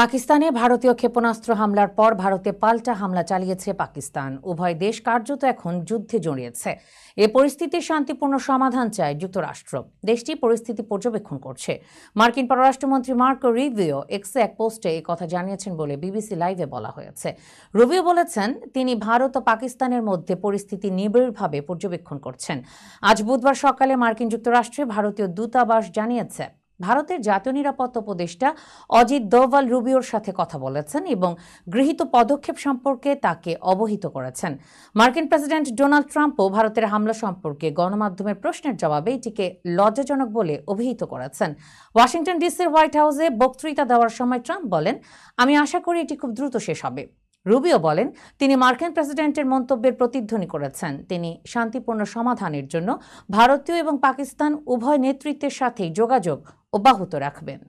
পাকিস্তানে ভারতীয় ক্ষেপণাস্ত্র হামলার পর ভারতে পাল্টা হামলা চালিয়েছে পাকিস্তান। উভয় দেশ কার্যত এখন যুদ্ধে জড়িয়েছে। এ পরিস্থিতির শান্তিপূর্ণ সমাধান চায় যুক্তরাষ্ট্র। দেশটি পরিস্থিতি পর্যবেক্ষণ করছে। মার্কিন পররাষ্ট্রমন্ত্রী মার্কো রুবিও এক্সে এক পোস্টে এই কথা জানিয়েছেন বলে বিবিসি লাইভে বলা হয়েছে। রুবিও বলেছেন, তিনি ভারত ও পাকিস্তানের মধ্যে পরিস্থিতি নিবিড়ভাবে পর্যবেক্ষণ করছেন। আজ বুধবার সকালে মার্কিন যুক্তরাষ্ট্রে ভারতীয় দূতাবাস জানিয়েছে, ভারতের জাতীয় নিরাপত্তা উপদেষ্টা অজিত দোভাল রুবিওর সাথে কথা বলেছেন এবং গৃহীত পদক্ষেপ সম্পর্কে তাকে অবহিত করেছেন। মার্কিন প্রেসিডেন্ট ডোনাল্ড ট্রাম্পও ভারতের হামলা সম্পর্কে গণমাধ্যমের প্রশ্নের জবাবে এটিকে লজ্জাজনক বলে অভিহিত করেছেন। ওয়াশিংটন ডিসির হোয়াইট হাউসে বক্তৃতা দেওয়ার সময় ট্রাম্প বলেন, আমি আশা করি এটি খুব দ্রুত শেষ হবে। রুবিও বলেন, তিনি মার্কিন প্রেসিডেন্টের মন্তব্যের প্রতিধ্বনি করেছেন। তিনি শান্তিপূর্ণ সমাধানের জন্য ভারতীয় এবং পাকিস্তান উভয় নেতৃত্বের সাথেই যোগাযোগ অব্যাহত রাখবেন।